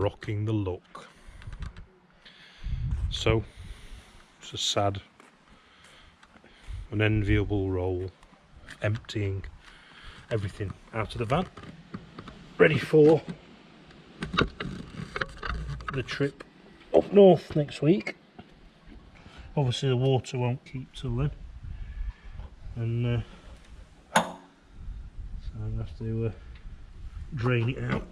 rocking the look. So it's a sad, unenviable role, emptying everything out of the van, ready for the trip up north next week. Obviously the water won't keep till then, and so I'm going to have to drain it out.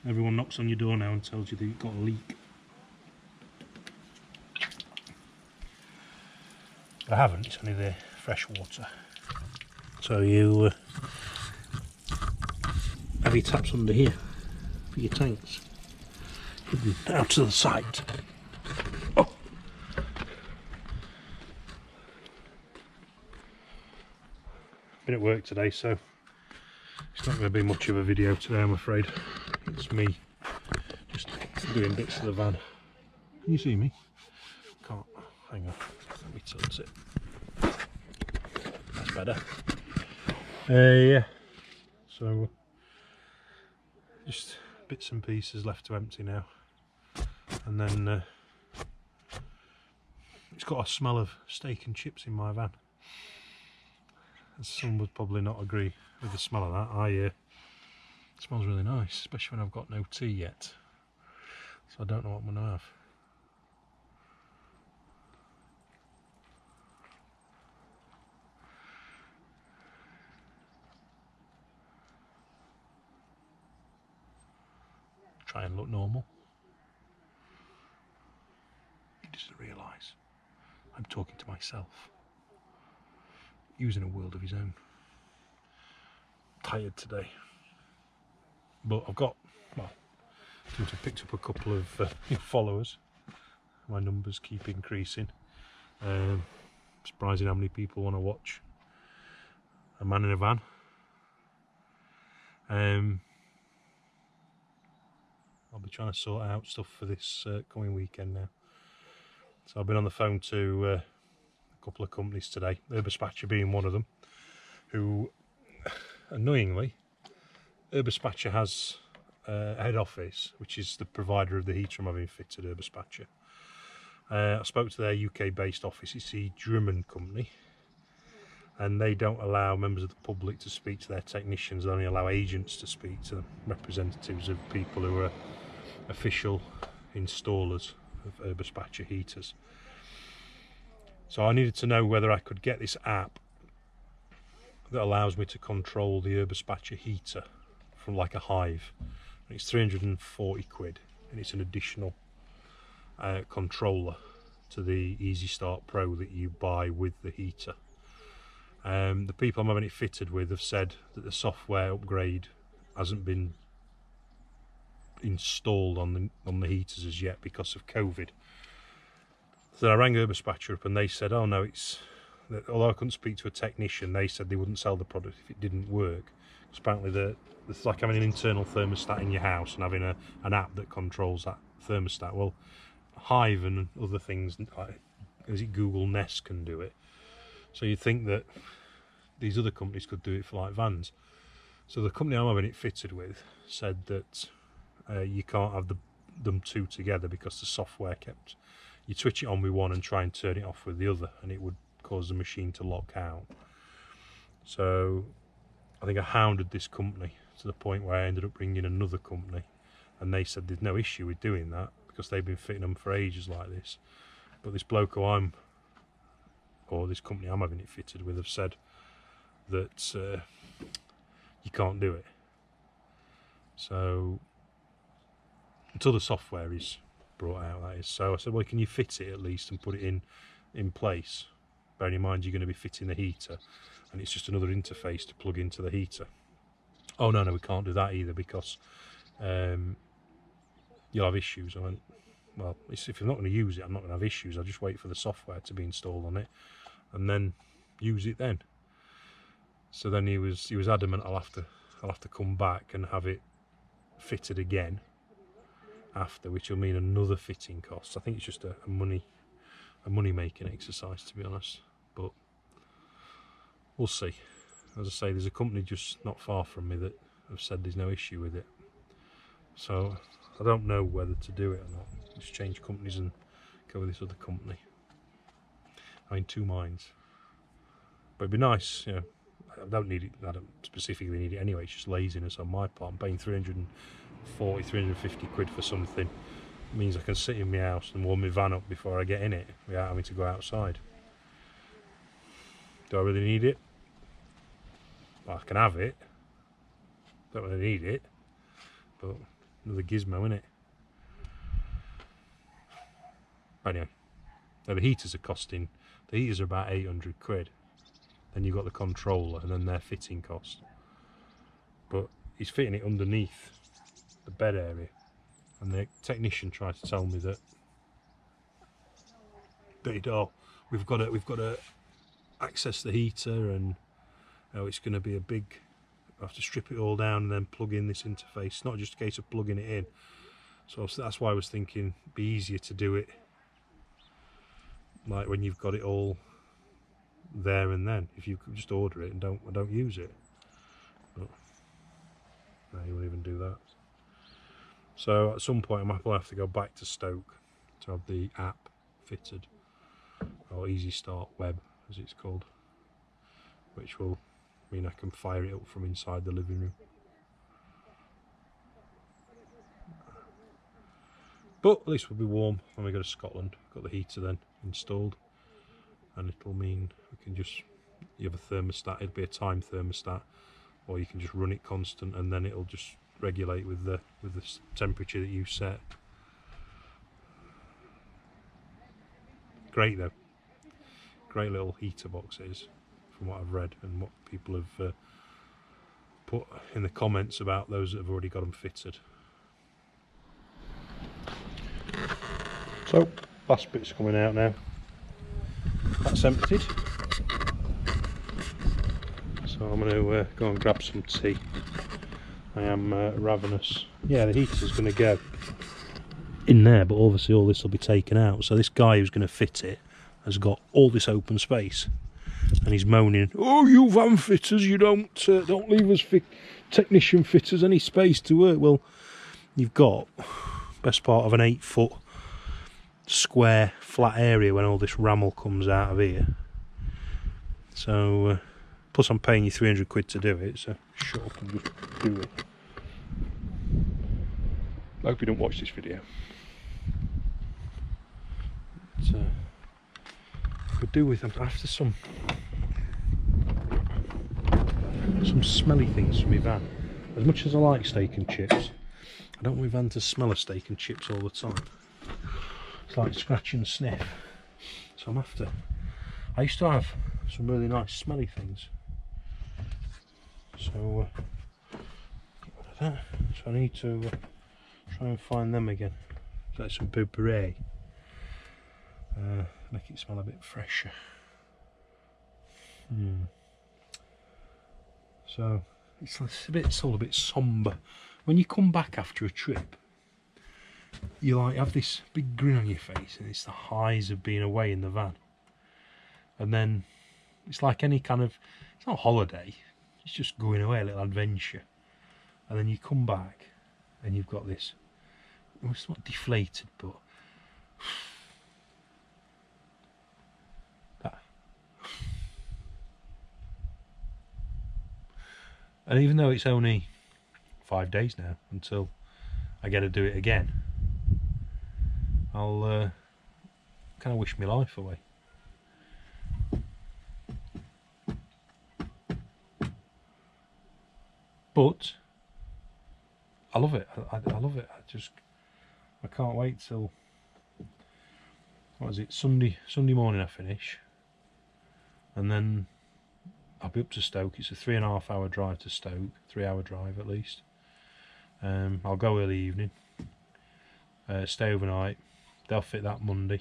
Everyone knocks on your door now and tells you that you've got a leak. I haven't, it's only the fresh water. So you have your taps under here for your tanks, hidden out to the side. Oh. Been at work today, so it's not going to be much of a video today, I'm afraid. It's me just doing bits of the van. Can you see me? Can't. Hang on. Let me tilt it. That's better. Yeah. So just bits and pieces left to empty now, and then it's got a smell of steak and chips in my van. Some would probably not agree with the smell of that. It smells really nice, especially when I've got no tea yet, so I don't know what I'm going to have. Try and look normal. He doesn't realise I'm talking to myself, using a world of his own. Tired today, but I've got, well, since I picked up a couple of followers, my numbers keep increasing. Surprising how many people want to watch a man in a van. I'll be trying to sort out stuff for this coming weekend now. So I've been on the phone to a couple of companies today, Urbaspatcher being one of them, who, annoyingly, Urbaspatcher has a head office, which is the provider of the heater I'm having fitted, Urbaspatcher. I spoke to their UK-based office, it's the Drummond company, and they don't allow members of the public to speak to their technicians. They only allow agents to speak to them, representatives of people who are official installers of Urbaspatcher heaters. So I needed to know whether I could get this app that allows me to control the Urbaspatcher heater from like a Hive. It's 340 quid, and it's an additional controller to the Easy Start Pro that you buy with the heater. The people I'm having it fitted with have said that the software upgrade hasn't been installed on the heaters as yet because of COVID. So I rang Urbaspatcher up and they said, oh no, it's that, although I couldn't speak to a technician, they said they wouldn't sell the product if it didn't work. Because apparently it's like having an internal thermostat in your house and having an app that controls that thermostat. Well, Hive and other things like, is it Google Nest, can do it. So you'd think that these other companies could do it for like vans. So the company I'm having it fitted with said that you can't have them two together because the software kept, you'd switch it on with one and try and turn it off with the other, and it would cause the machine to lock out. So I think I hounded this company to the point where I ended up ringing another company, and they said there's no issue with doing that because they've been fitting them for ages like this. But this bloke who or this company I'm having it fitted with, have said that you can't do it. So until the software is brought out, that is. So I said, well, can you fit it at least and put it in place? Bearing in mind you're going to be fitting the heater, and it's just another interface to plug into the heater. Oh no, we can't do that either because you'll have issues. I went, well, if I'm not going to use it, I'm not going to have issues. I'll just wait for the software to be installed on it and then use it then. So then he was adamant I'll have to come back and have it fitted again after, which will mean another fitting cost. I think it's just a money making exercise, to be honest, but we'll see. As I say, there's a company just not far from me that have said there's no issue with it, so I don't know whether to do it or not. Just change companies and go with this other company. I'm in two minds. But it'd be nice, you know. I don't need it. I don't specifically need it anyway. It's just laziness on my part. I'm paying 340, 350 quid for something. It means I can sit in my house and warm my van up before I get in it without having to go outside. Do I really need it? Well, I can have it. Don't really need it. But another gizmo, innit? Anyway, now the heaters are about 800 quid. Then you've got the controller and then their fitting cost. But he's fitting it underneath the bed area. And the technician tried to tell me that we've got to access the heater, and it's going to be a big. I have to strip it all down and then plug in this interface. It's not just a case of plugging it in. So that's why I was thinking it'd be easier to do it like when you've got it all there and then. If you could just order it and don't use it. But no, you won't even do that. So at some point I might have to go back to Stoke to have the app fitted, or Easy Start Web as it's called, which will mean I can fire it up from inside the living room. But at least we'll be warm when we go to Scotland. Got the heater then installed, and it'll mean we can just, you have a thermostat, it'll be a time thermostat, or you can just run it constant and then it'll just regulate with the temperature that you set. Great though, great little heater box it is, from what I've read and what people have put in the comments about those that have already got them fitted. So last bit's coming out now. That's emptied. So I'm going to go and grab some tea. I am ravenous. Yeah, the heater's going to go in there, but obviously all this will be taken out. So this guy who's going to fit it has got all this open space, and he's moaning, "Oh, you van fitters, you don't leave us technician fitters any space to work." Well, you've got best part of an 8-foot square flat area when all this rammel comes out of here. So plus I'm paying you 300 quid to do it, so shut up and just do it. I hope you don't watch this video. But, could do with them after some smelly things from my van. As much as I like steak and chips, I don't want my van to smell of steak and chips all the time. It's like scratch and sniff. So I'm after. I used to have some really nice smelly things. So get rid of that. So I need to try and find them again. It's like some potpourri. Make it smell a bit fresher. So it's all a bit sombre. When you come back after a trip, you like have this big grin on your face, and it's the highs of being away in the van. And then it's like any kind of, it's not a holiday, it's just going away, a little adventure. And then you come back and you've got this, well, it's not deflated, but that. And even though it's only 5 days now until I get to do it again, I'll kind of wish my life away. But I love it. I love it. I can't wait till, what is it, Sunday morning I finish, and then I'll be up to Stoke. It's a 3.5 hour drive to Stoke, 3 hour drive at least. I'll go early evening, stay overnight. They'll fit that Monday,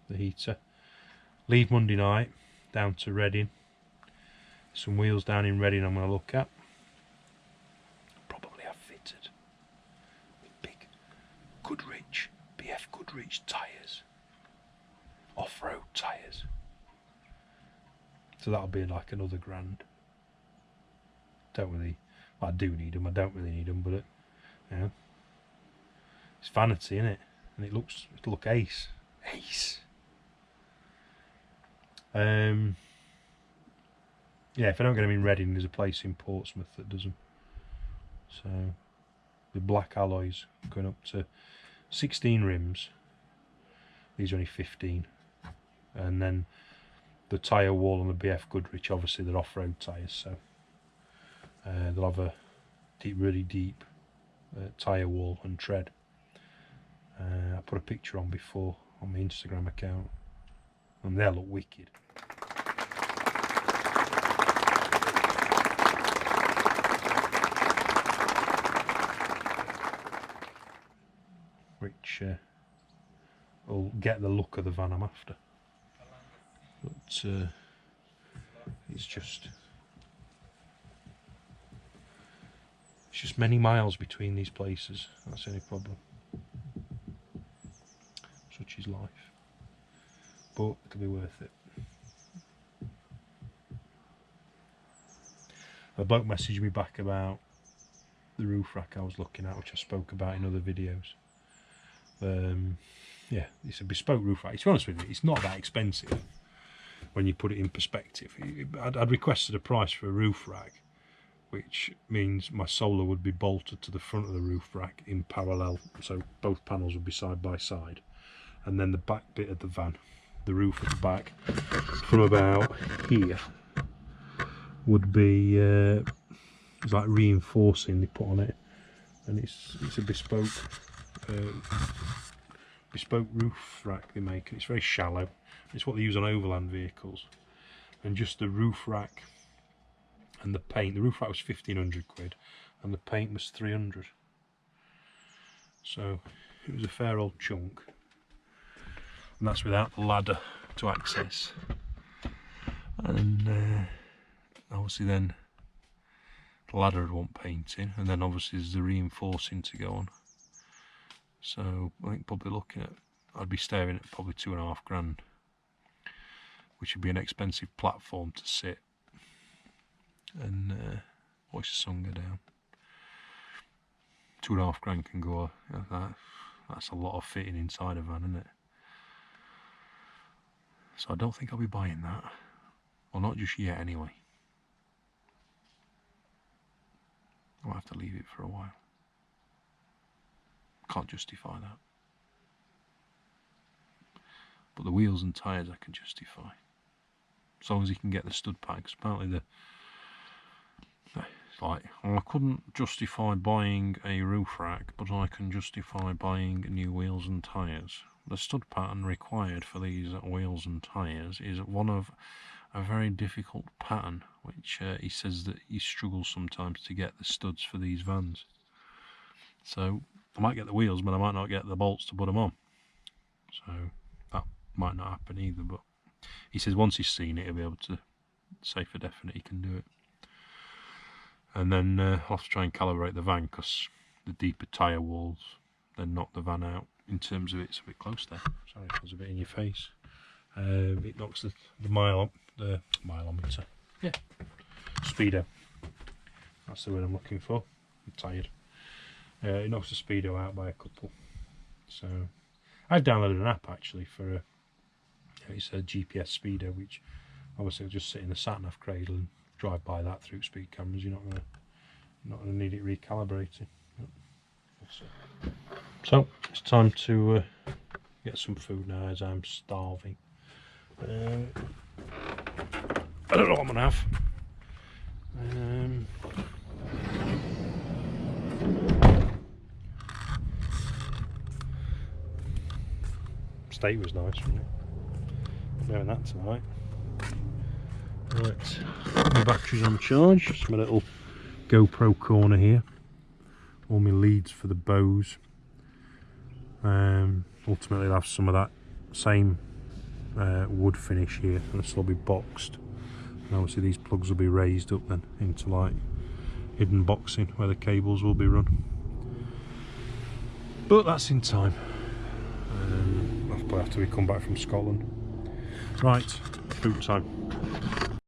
the heater. Leave Monday night, down to Reading. Some wheels down in Reading I'm going to look at. Probably have fitted with big Goodrich, BF Goodrich tyres. Off-road tyres. So that'll be like another grand. Don't really, well, I do need them, I don't really need them, but you know, It's vanity, isn't it? And it'll look ace. Ace. Yeah, if I don't get them in Reading, there's a place in Portsmouth that does them. So the black alloys going up to 16 rims. These are only 15. And then the tyre wall on the BF Goodrich, obviously they're off-road tyres, so they'll have a really deep tyre wall and tread. I put a picture on before on my Instagram account, and they'll look wicked. Which will get the look of the van I'm after. But it's just many miles between these places. That's the only problem. Such is life. But it'll be worth it. A bloke messaged me back about the roof rack I was looking at, which I spoke about in other videos. Yeah, it's a bespoke roof rack. To be honest with you, it's not that expensive when you put it in perspective. I'd requested a price for a roof rack, which means my solar would be bolted to the front of the roof rack in parallel, so both panels would be side by side, and then the back bit of the van, the roof at the back, from about here, would be it's like reinforcing they put on it, and it's a bespoke roof rack they make, and it's very shallow. It's what they use on overland vehicles, and just the roof rack and the paint. The roof rack was 1,500 quid, and the paint was 300. So it was a fair old chunk, and that's without the ladder to access. And obviously then the ladder would want painting, and then obviously there's the reinforcing to go on. So I think probably looking at, I'd be staring at probably £2.5 grand, which would be an expensive platform to sit and watch the sun go down. £2.5 grand can go, that's a lot of fitting inside a van, isn't it? So I don't think I'll be buying that, or not just yet anyway. I'll have to leave it for a while. Can't justify that. But the wheels and tyres I can justify, as long as you can get the stud packs. Apparently it's like, well, I couldn't justify buying a roof rack, but I can justify buying new wheels and tyres. The stud pattern required for these wheels and tyres is one of a very difficult pattern, which he says that he struggles sometimes to get the studs for these vans. So I might get the wheels, but I might not get the bolts to put them on. So that might not happen either, but he says once he's seen it, he'll be able to say for definite he can do it. And then I'll have to try and calibrate the van, because the deeper tyre walls then knock the van out. In terms of it's a bit close there. Sorry if I was a bit in your face. It knocks the mileometer. Yeah, speedo. That's the word I'm looking for. I'm tired. It knocks the speedo out by a couple. So I've downloaded an app actually for it's a GPS speedo, which obviously will just sit in the sat-nav cradle and drive by that through speed cameras. You're not gonna need it recalibrating. So it's time to get some food now, as I'm starving. I don't know what I'm gonna have. Steak was nice, wasn't it? I'm having that tonight. Right, my battery's on charge. Just my little GoPro corner here. All my leads for the bows. Ultimately I'll have some of that same wood finish here, and it'll still be boxed. And obviously these plugs will be raised up then into like hidden boxing where the cables will be run. But that's in time. I'll probably have to come back from Scotland. Right, food time.